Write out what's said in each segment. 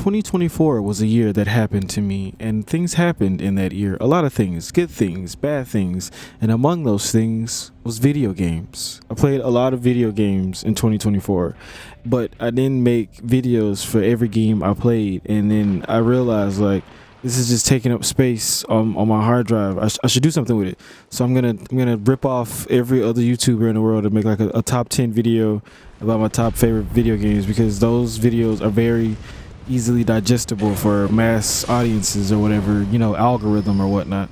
2024 was a year that happened to me, and things happened in that year. A lot of things, good things, bad things, and among those things was video games. I played a lot of video games in 2024, but I didn't make videos for every game I played, and then I realized like this is just taking up space on my hard drive. I should do something with it. So I'm gonna rip off every other YouTuber in the world and make like a top 10 video about my top favorite video games, because those videos are very easily digestible for mass audiences or whatever, you know, algorithm or whatnot.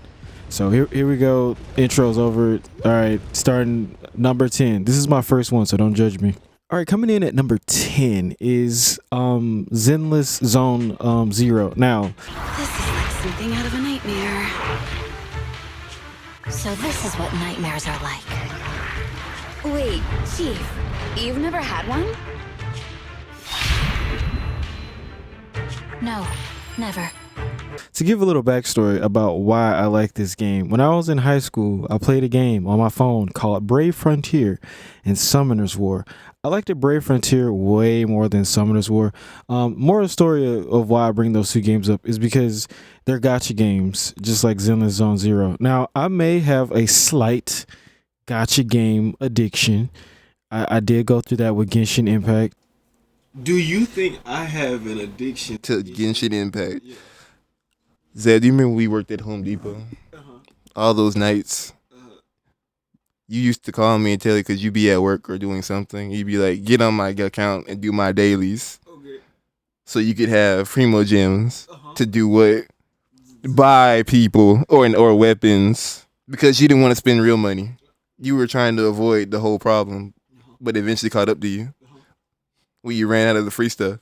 So here we go. Intro's over. All right, starting number 10. This is my first one, so don't judge me. All right, coming in at number 10 is Zenless Zone 0. Now, this is like something out of a nightmare. So this is what nightmares are like. Wait, Chief, you've never had one? No, never. To give a little backstory about why I like this game, when I was in high school, I played a game on my phone called Brave Frontier and Summoner's War. I liked the Brave Frontier way more than Summoner's War. More of the story of why I bring those two games up is because they're gacha games, just like Zenless Zone 0. Now, I may have a slight gacha game addiction. I did go through that with Genshin Impact. Do you think I have an addiction to Genshin Impact? Yeah. Zed, do you remember we worked at Home Depot? All those nights. You used to call me and tell me because you be at work or doing something. You'd be like, get on my account and do my dailies. Okay. So you could have Primo Gems to do what? Buy people or weapons. Because you didn't want to spend real money. You were trying to avoid the whole problem. But eventually caught up to you. When you ran out of the free stuff.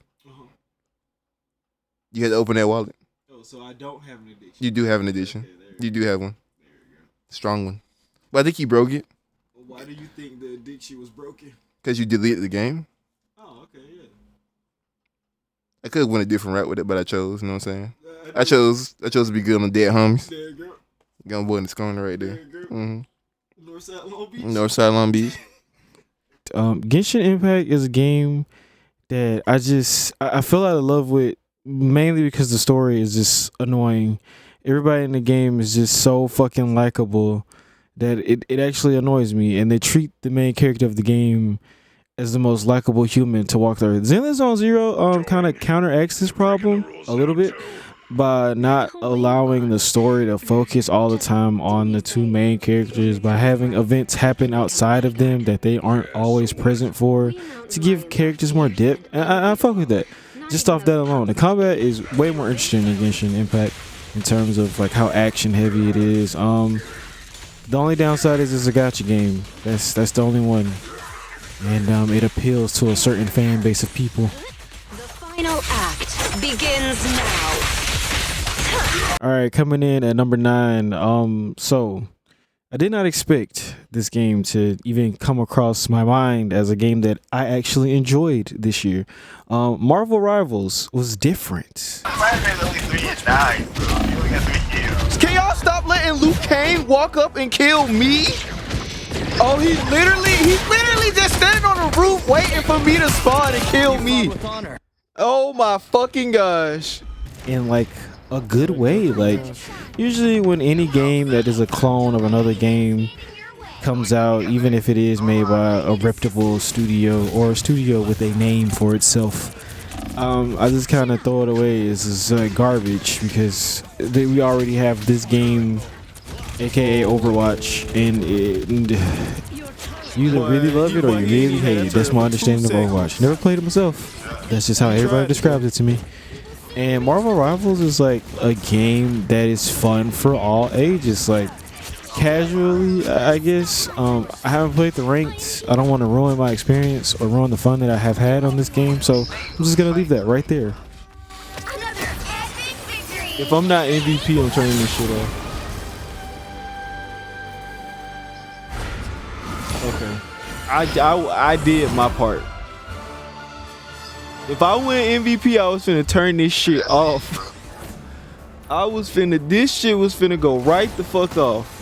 You had to open that wallet. Oh, so I don't have an addiction. You do have an addiction. Okay, you do have one. There you go. Strong one. But I think you broke it. Why do you think the addiction was broken? Because you deleted the game. Oh, okay, yeah. I could have went a different route with it, but I chose, you know what I'm saying? I chose to be good on the dead homies. There you go. Gun boy in the corner right there. There you go. Northside Long Beach. Northside Long Beach. Genshin Impact is a game that I fell out of love with, mainly because the story is just annoying. Everybody in the game is just so fucking likable that it actually annoys me, and they treat the main character of the game as the most likable human to walk through. Zenless Zone 0 kind of counteracts this problem a little bit by not allowing the story to focus all the time on the two main characters, by having events happen outside of them that they aren't always present for, to give characters more depth. And I fuck with that. Just off that alone, the combat is way more interesting than Genshin Impact in terms of like how action heavy it is. The only downside is it's a gacha game. That's the only one, and it appeals to a certain fan base of people. The final act begins now. All right, coming in at number 9. So I did not expect this game to even come across my mind as a game that I actually enjoyed this year. Marvel Rivals was different. Can y'all stop letting Liu Kang walk up and kill me? Oh, he's literally just standing on the roof waiting for me to spawn and kill me. Oh my fucking gosh. In like a good way. Like usually when any game that is a clone of another game comes out, even if it is made by a reputable studio or a studio with a name for itself, I just kind of throw it away as garbage, because we already have this game, aka Overwatch, and you either really love it or you really hate it. That's my understanding of Overwatch. Never played it myself. That's just how everybody describes it to me. And Marvel Rivals is like a game that is fun for all ages, like casually, I guess. I haven't played the ranked. I don't want to ruin my experience or ruin the fun that I have had on this game, so I'm just gonna leave that right there. If I'm not MVP, I'm turning this shit off. Okay, I did my part. If I win MVP, I was finna turn this shit off. This shit was finna go right the fuck off.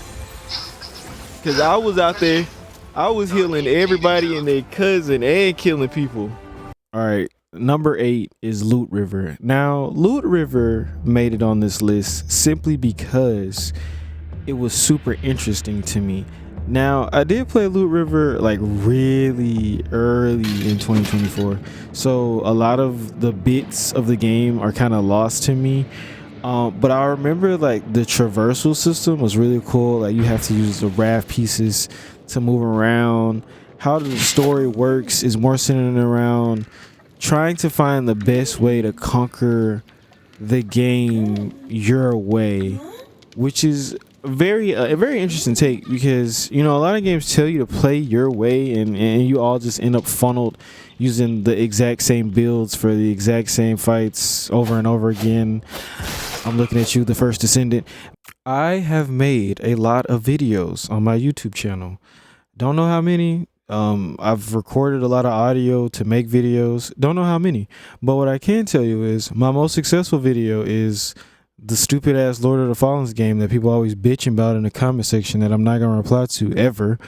Cause I was out there, I was healing everybody and their cousin and killing people. All right, Number 8 is Loot River. Now, Loot River made it on this list simply because it was super interesting to me. Now, I did play Loot River like really early in 2024, so a lot of the bits of the game are kind of lost to me. But I remember like the traversal system was really cool. Like you have to use the raft pieces to move around. How the story works is more centered around trying to find the best way to conquer the game your way, which is a very interesting take, because you know a lot of games tell you to play your way, and you all just end up funneled using the exact same builds for the exact same fights over and over again. I'm looking at you, the first descendant. I have made a lot of videos on my YouTube channel. Don't know how many. I've recorded a lot of audio to make videos. Don't know how many. But what I can tell you is my most successful video is the stupid ass Lord of the Fallen's game that people always bitching about in the comment section that I'm not gonna reply to ever.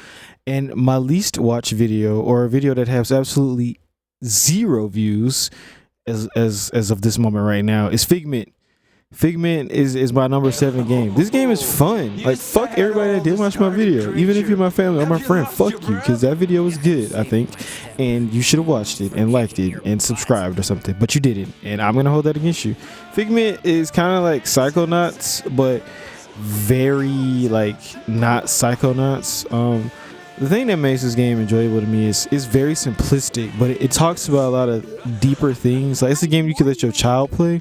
And my least watched video, or a video that has absolutely 0 views as of this moment right now, is Figment. Figment is my number 7 game. This game is fun. Like, fuck everybody that did watch my video. Even if you're my family or my friend, fuck you, because that video was good, I think. And you should have watched it and liked it and subscribed or something. But you didn't. And I'm going to hold that against you. Figment is kind of like Psychonauts, but very, like, not Psychonauts. The thing that makes this game enjoyable to me is it's very simplistic, but it talks about a lot of deeper things. Like, it's a game you could let your child play,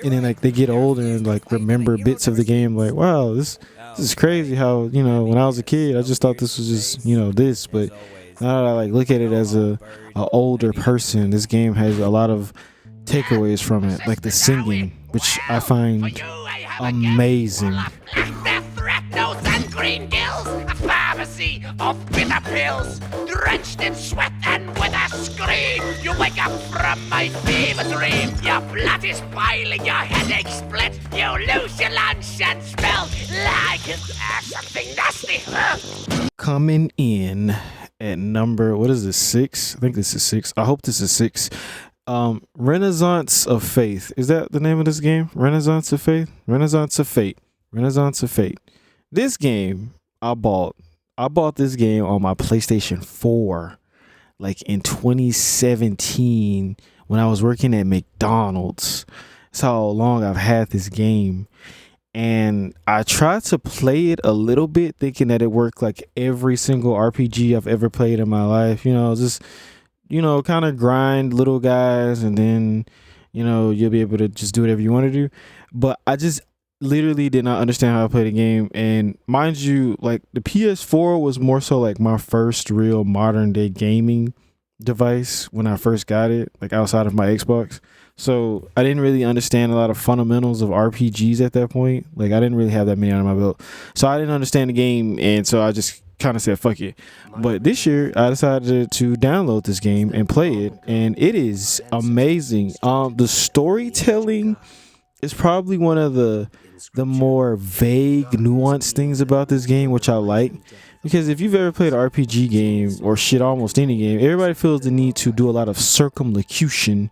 and then like they get older and like remember bits of the game, like, wow, this is crazy how, you know, when I was a kid I just thought this was just, you know, this, but now that I like look at it as a older person, this game has a lot of takeaways from it, like the singing, which I find amazing. Green gills, a pharmacy of bitter pills, drenched in sweat and with a scream, you wake up from my fever dream. Your blood is boiling, your headache split, you lose your lunch and smell like something nasty. Coming in at number, what is this, 6? I think this is 6. I hope this is 6. Renaissance of Faith. Is that the name of this game? Renaissance of Faith? Renaissance of Fate. Renaissance of Fate. This game I bought this game on my PlayStation 4 like in 2017 when I was working at McDonald's. That's how long I've had this game. And I tried to play it a little bit thinking that it worked like every single RPG I've ever played in my life. You know, just, you know, kind of grind little guys and then, you know, you'll be able to just do whatever you want to do. But I just literally did not understand how to play the game. And mind you, like the PS4 was more so like my first real modern day gaming device when I first got it, like outside of my Xbox. So I didn't really understand a lot of fundamentals of RPGs at that point. Like I didn't really have that many under my belt, so I didn't understand the game, and so I just kind of said fuck it. But this year I decided to download this game and play it, and it is amazing. The storytelling is probably one of the more vague, nuanced things about this game, which I like. Because if you've ever played an RPG game, or shit, almost any game, everybody feels the need to do a lot of circumlocution,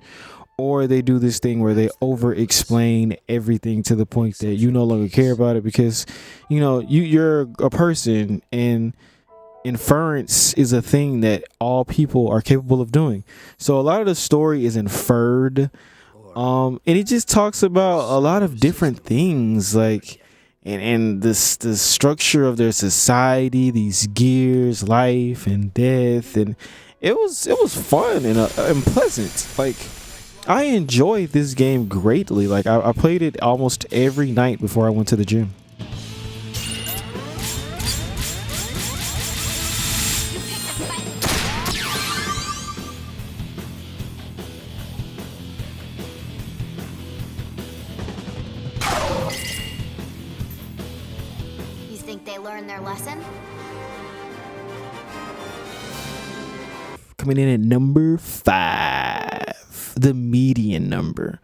or they do this thing where they over explain everything to the point that you no longer care about it, because, you know, you're a person, and inference is a thing that all people are capable of doing. So a lot of the story is inferred. And it just talks about a lot of different things, like and the structure of their society, these gears, life and death, and it was fun and pleasant. Like I enjoyed this game greatly. Like I played it almost every night before I went to the gym. They learned their lesson? Coming in at number 5, the median number,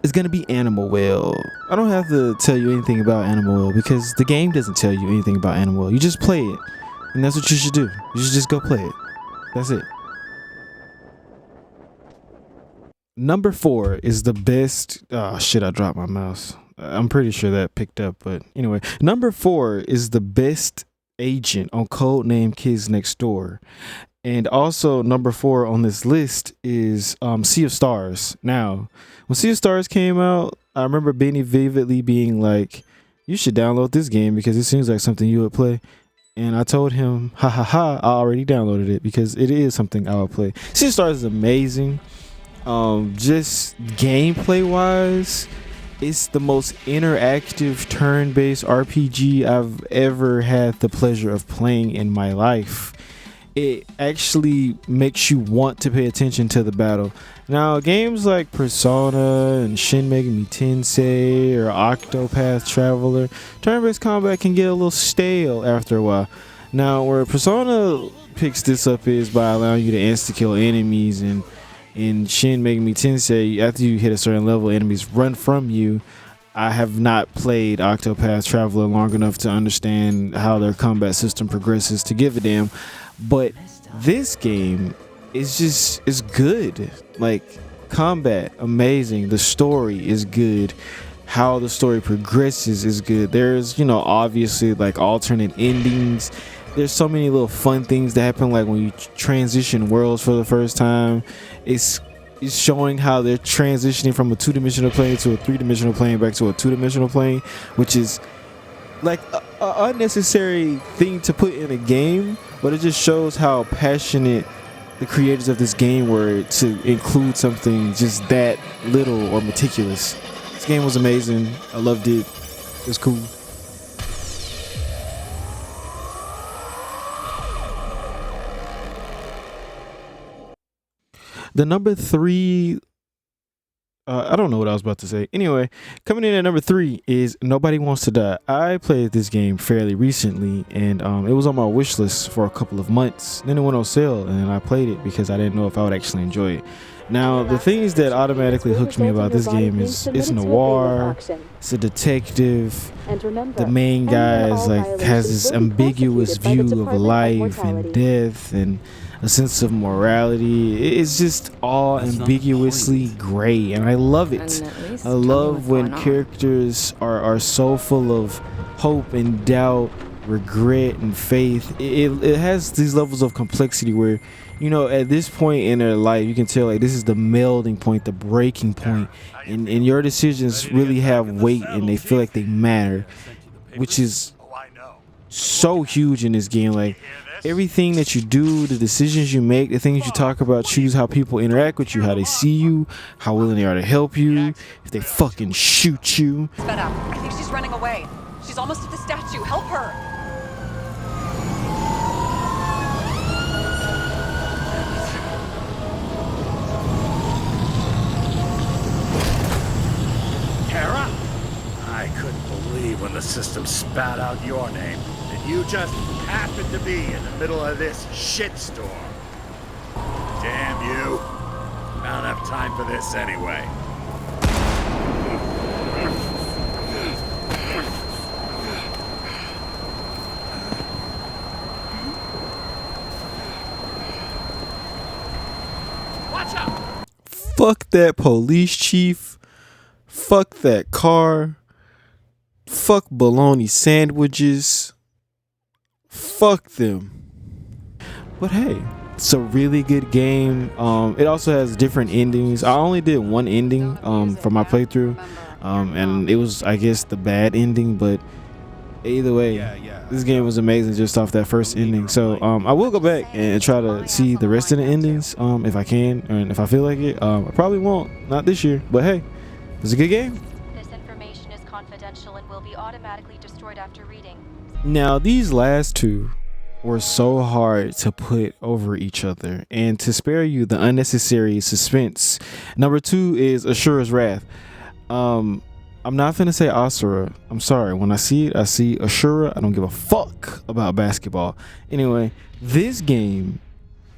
is gonna be Animal Well. I don't have to tell you anything about Animal Well because the game doesn't tell you anything about Animal Well. You just play it, and that's what you should do. You should just go play it. That's it. Number 4 is the best. Oh shit! I dropped my mouse. I'm pretty sure that picked up, but anyway, number 4 is the best agent on Codename Kids Next Door, and also number 4 on this list is Sea of Stars. Now, when Sea of Stars came out, I remember Benny vividly being like, "You should download this game because it seems like something you would play." And I told him, "Ha ha ha! I already downloaded it because it is something I would play." Sea of Stars is amazing. Just gameplay wise, it's the most interactive turn-based RPG I've ever had the pleasure of playing in my life. It actually makes you want to pay attention to the battle. Now, games like Persona and Shin Megami Tensei or Octopath Traveler, turn-based combat can get a little stale after a while. Now, where Persona picks this up is by allowing you to insta-kill enemies, and in Shin Megami Tensei, after you hit a certain level, enemies run from you. I have not played Octopath Traveler long enough to understand how their combat system progresses to give a damn, but this game is good. Like, combat amazing, the story is good, how the story progresses is good. There's, obviously like alternate endings. There's so many little fun things that happen, like when you transition worlds for the first time. It's showing how they're transitioning from a 2-dimensional plane to a 3-dimensional plane back to a 2-dimensional plane, which is like a unnecessary thing to put in a game, but it just shows how passionate the creators of this game were to include something just that little or meticulous. This game was amazing. I loved it. It was cool. The number 3, I don't know what I was about to say. Anyway, coming in at number 3 is Nobody Wants to Die. I played this game fairly recently, and it was on my wish list for a couple of months. Then it went on sale, and I played it because I didn't know if I would actually enjoy it. Now, the things that automatically hooked me about this game is it's noir, it's a detective, the main guy has this ambiguous view of life and death and a sense of morality. It's just all ambiguously gray, and I love it. I love when characters are so full of hope and doubt, regret and faith. It has these levels of complexity where, at this point in their life, you can tell like this is the melding point, the breaking point, and your decisions really have weight and they feel like they matter, which is so huge in this game. Like, everything that you do, the decisions you make, the things you talk about, choose how people interact with you, how they see you, how willing they are to help you, if they fucking shoot you. Sped up. I think she's running away. She's almost at the statue. Help her. Tara? I couldn't believe when the system spat out your name. You just happened to be in the middle of this shitstorm. Damn you. I don't have time for this anyway. Watch out! Fuck that police chief. Fuck that car. Fuck bologna sandwiches. Fuck them. But hey, it's a really good game. It also has different endings. I only did one ending for my playthrough, and it was, I guess, the bad ending. But either way, this game was amazing just off that first ending. So I will go back and try to see the rest of the endings if I can, and if I feel like it. I probably won't, not this year. But hey, it's a good game. This information is confidential and will be automatically destroyed after reading. Now, these last two were so hard to put over each other, and to spare you the unnecessary suspense, number 2 is Asura's Wrath. I'm not finna say Asura. I'm sorry. When I see it, I see Asura. I don't give a fuck about basketball. Anyway, this game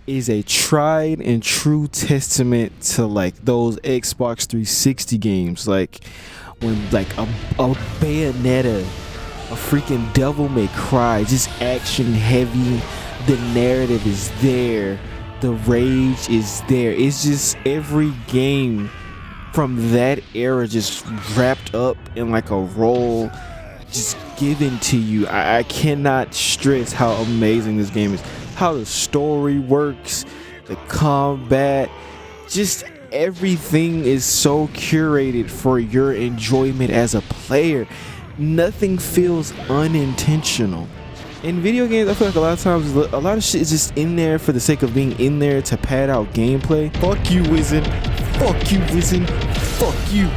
is a tried and true testament to like those Xbox 360 games, like when like a Bayonetta, a freaking Devil May Cry, just action heavy. The narrative is there. The rage is there. It's just every game from that era just wrapped up in like a role just given to you. I cannot stress how amazing this game is, how the story works, the combat, just everything is so curated for your enjoyment as a player. Nothing feels unintentional. In video games, I feel like a lot of times a lot of shit is just in there for the sake of being in there to pad out gameplay. Fuck you, Wizen. Fuck you, Wizen. Fuck you.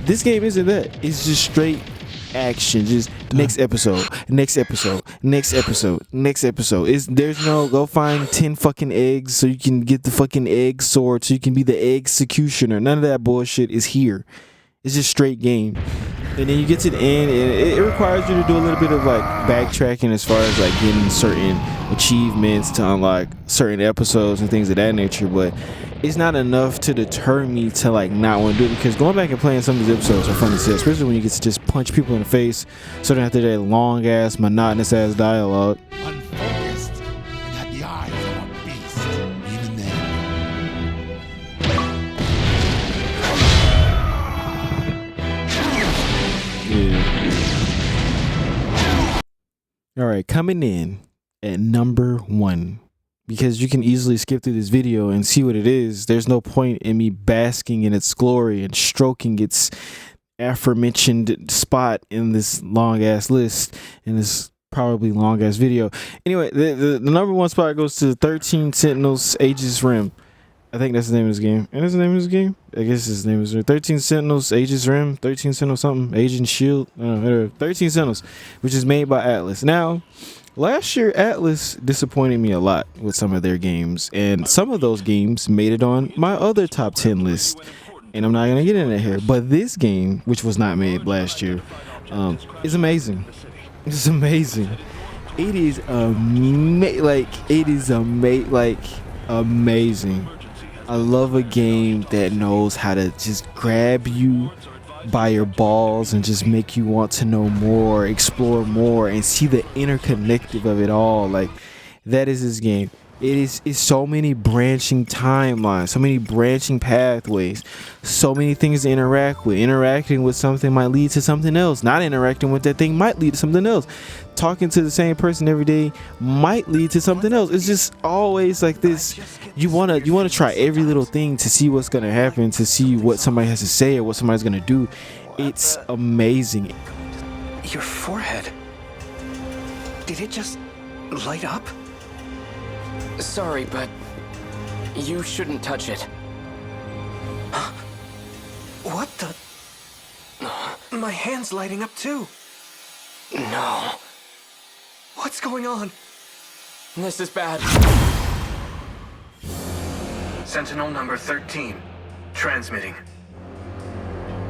This game isn't that. It's just straight action. Just next episode, next episode, next episode, next episode. There's no go find 10 fucking eggs so you can get the fucking egg sword so you can be the executioner. None of that bullshit is here. It's just straight game. And then you get to the end and it requires you to do a little bit of like backtracking as far as like getting certain achievements to unlock certain episodes and things of that nature, but it's not enough to deter me to like not want to do it, because going back and playing some of these episodes are fun to see, especially when you get to just punch people in the face so they don't have to do that long ass monotonous ass dialogue. Unfocused and had the eyes of a beast, even then. All right, coming in at number 1, because you can easily skip through this video and see what it is. There's no point in me basking in its glory and stroking its aforementioned spot in this long ass list, in this probably long ass video. Anyway, the number 1 spot goes to 13 Sentinels Aegis Rim. I think that's the name of this game. And that's the name of this game? I guess his name is 13 Sentinels Aegis Rim, 13 Sentinels something, Agent Shield, 13 Sentinels, which is made by Atlas. Now, last year Atlas disappointed me a lot with some of their games, and some of those games made it on my other top 10 list. And I'm not gonna get into here, but this game, which was not made last year, is amazing. It's amazing. It is amazing. I love a game that knows how to just grab you by your balls and just make you want to know more, explore more, and see the interconnective of it all. Like, that is this game. It's so many branching timelines, so many branching pathways, so many things to interact with. Interacting with something might lead to something else. Not interacting with that thing might lead to something else. Talking to the same person every day might lead to something else. It's just always like this. You wanna try every little thing to see what's gonna happen, to see what somebody has to say or what somebody's gonna do. It's amazing. Your forehead. Did it just light up? Sorry, but you shouldn't touch it. What the? My hand's lighting up too. No. What's going on? This is bad. Sentinel number 13, transmitting.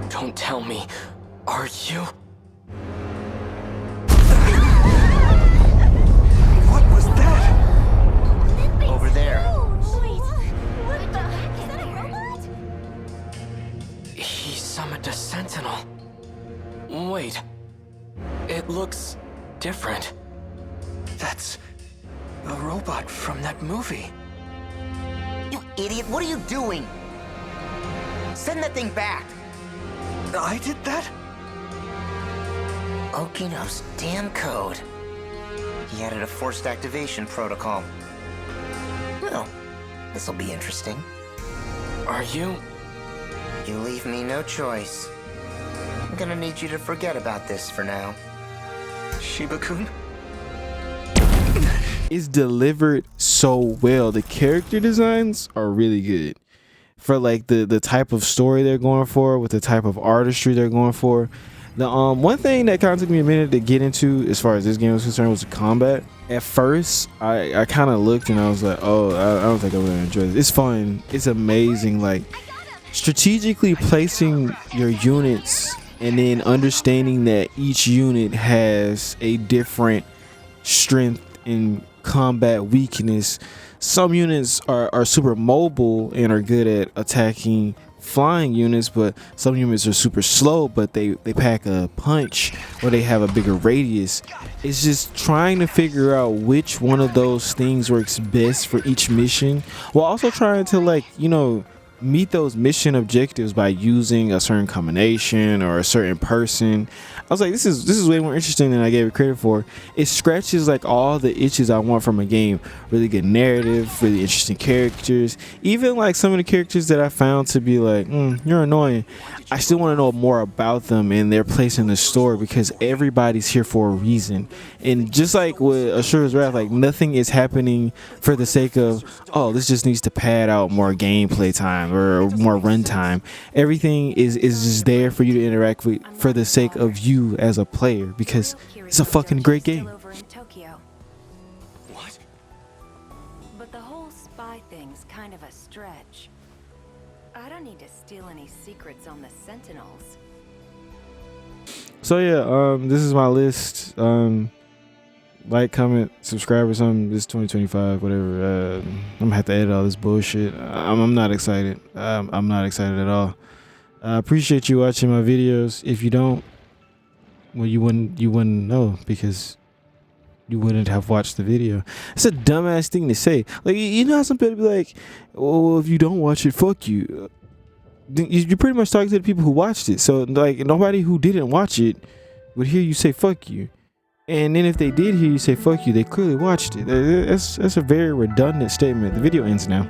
Don't tell me. Are you? What was that? Over there. Wait, what the heck? Is that a robot? He summoned a sentinel. Wait. It looks different. That's a robot from that movie. You idiot, what are you doing? Send that thing back. I did that? Okino's damn code. He added a forced activation protocol. Well, this'll be interesting. Are you? You leave me no choice. I'm gonna need you to forget about this for now. Shiba-kun? It's delivered so well. The character designs are really good for like the type of story they're going for, with the type of artistry they're going for. The one thing that kind of took me a minute to get into as far as this game was concerned was the combat. At first, I kind of looked and I was like, oh, I don't think I'm gonna enjoy this. It's fun. It's amazing. Like, strategically placing your units and then understanding that each unit has a different strength and combat weakness. Some units are super mobile and are good at attacking flying units, but some units are super slow, but they pack a punch or they have a bigger radius. It's just trying to figure out which one of those things works best for each mission, while also trying to, like, you know, meet those mission objectives by using a certain combination or a certain person. I was like, this is way more interesting than I gave it credit for. It scratches like all the itches I want from a game. Really good narrative, really interesting characters, even like some of the characters that I found to be like, you're annoying. I still want to know more about them and their place in the story, because everybody's here for a reason. And just like with Asura's Wrath, like nothing is happening for the sake of, oh, this just needs to pad out more gameplay time or more runtime. Everything is just there for you to interact with for the sake of you as a player, because it's a fucking great game. What? But the whole spy thing's kind of a stretch. I don't need to steal any secrets on the Sentinels. So yeah, this is my list. Like, comment, subscribe or something. This 2025, whatever. I'm gonna have to edit all this bullshit. I'm not excited. I'm not excited at all. I appreciate you watching my videos. If you don't, well, you wouldn't know, because you wouldn't have watched the video. It's a dumbass thing to say. Like, you know how some people be like, "Oh, if you don't watch it, fuck you." You're pretty much talking to the people who watched it. So like, nobody who didn't watch it would hear you say fuck you. And then if they did hear you say fuck you, they clearly watched it. That's a very redundant statement. The video ends now.